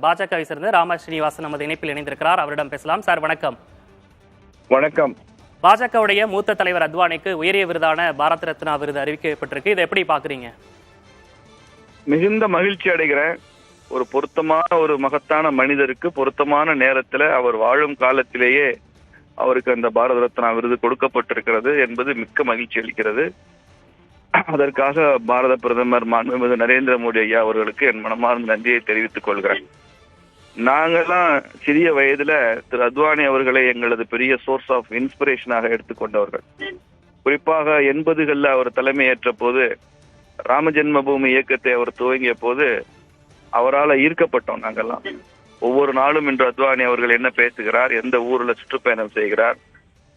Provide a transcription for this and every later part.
பாஜகவை சேர்ந்த ராம ஸ்ரீனிவாசன் நமது இணைப்பில் இணைந்திருக்கிறார். அவரிடம் பேசலாம். சார் வணக்கம். வணக்கம். பாஜகவுடைய மூத்த தலைவர் அத்வானிக்கு உயரிய விருதான பாரத் ரத்னா விருது அறிவிக்கப்பட்டிருக்கு. இதை எப்படி பாக்குறீங்க? மிகுந்த மகிழ்ச்சி அடைகிறேன். ஒரு பொருத்தமான ஒரு மகத்தான மனிதருக்கு பொருத்தமான நேரத்தில் அவர் வாழும் காலத்திலேயே அவருக்கு அந்த பாரத ரத்னா விருது கொடுக்கப்பட்டிருக்கிறது என்பது மிக்க மகிழ்ச்சி அளிக்கிறது. அதற்காக பாரத பிரதமர் மாண்புமிகு நரேந்திர மோடி ஐயா அவர்களுக்கு என் மனமார்ந்த நன்றியை தெரிவித்துக் கொள்கிறேன். நாங்கெல்லாம் சிறிய வயதுல திரு அத்வானி அவர்களை எங்களது பெரிய சோர்ஸ் ஆஃப் இன்ஸ்பிரேஷனாக எடுத்துக்கொண்டவர்கள். குறிப்பாக 80களில் அவர் தலைமையேற்ற போது, ராம ஜென்மபூமி இயக்கத்தை அவர் துவங்கிய போது அவரால் ஈர்க்கப்பட்டோம். நாங்கெல்லாம் ஒவ்வொரு நாளும் இன்று அத்வானி அவர்கள் என்ன பேசுகிறார், எந்த ஊர்ல சுற்றுப்பயணம் செய்கிறார்,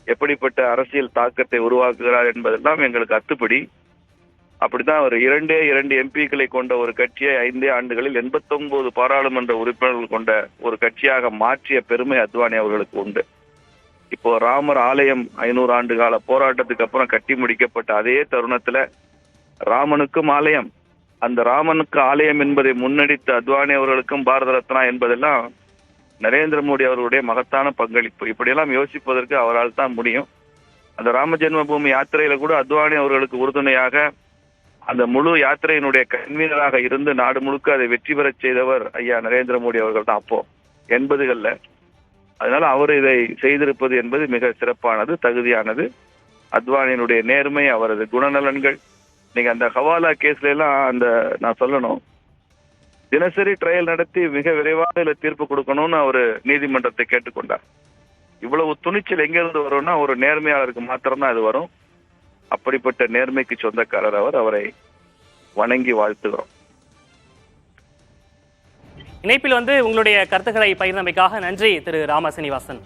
எப்படிப்பட்ட அரசியல் தாக்கத்தை உருவாக்குகிறார் என்பதெல்லாம் எங்களுக்கு அத்துப்படி. அப்படித்தான் அவர் 2 எம்பிக்களை கொண்ட ஒரு கட்சியை 5 ஆண்டுகளில் 89 பாராளுமன்ற உறுப்பினர்கள் கொண்ட ஒரு கட்சியாக மாற்றிய பெருமை அத்வானி அவர்களுக்கு உண்டு. இப்போ ராமர் ஆலயம் 500 ஆண்டு கால போராட்டத்துக்கு அப்புறம் கட்டி முடிக்கப்பட்ட அதே தருணத்துல ராமனுக்கும் ஆலயம், அந்த ராமனுக்கு ஆலயம் என்பதை முன்னெடுத்த அத்வானி அவர்களுக்கும் பாரத ரத்னா என்பதெல்லாம் நரேந்திர மோடி அவர்களுடைய மகத்தான பங்களிப்பு. இப்படியெல்லாம் யோசிப்பதற்கு அவரால் தான் முடியும். அந்த ராம ஜென்மபூமி யாத்திரையில கூட அத்வானி அவர்களுக்கு உறுதுணையாக அந்த முழு யாத்திரையினுடைய கன்வீனராக இருந்து நாடு முழுக்க அதை வெற்றி பெறச் செய்தவர் ஐயா நரேந்திர மோடி அவர்கள் தான் அப்போ 80களில். அதனால அவர் இதை செய்திருப்பது என்பது மிக சிறப்பானது, தகுதியானது. அத்வானியினுடைய நேர்மை, அவரது குணநலன்கள். நீங்க அந்த ஹவாலா கேஸ்ல எல்லாம் நான் சொல்லணும், தினசரி ட்ரையல் நடத்தி மிக விரைவாக இதுல தீர்ப்பு கொடுக்கணும்னு அவர் நீதிமன்றத்தை கேட்டுக்கொண்டார். இவ்வளவு துணிச்சல் எங்கிருந்து வரும்னா ஒரு நேர்மையாளருக்கு மாத்திரம்தான் அது வரும். அப்படிப்பட்ட நேர்மைக்கு சொந்தக்காரர் அவர். அவரை வணங்கி வாழ்த்துகிறோம். இணைப்பில் உங்களுடைய கருத்துக்களை பகிர்ந்தமைக்காக நன்றி திரு ராம ஸ்ரீனிவாசன்.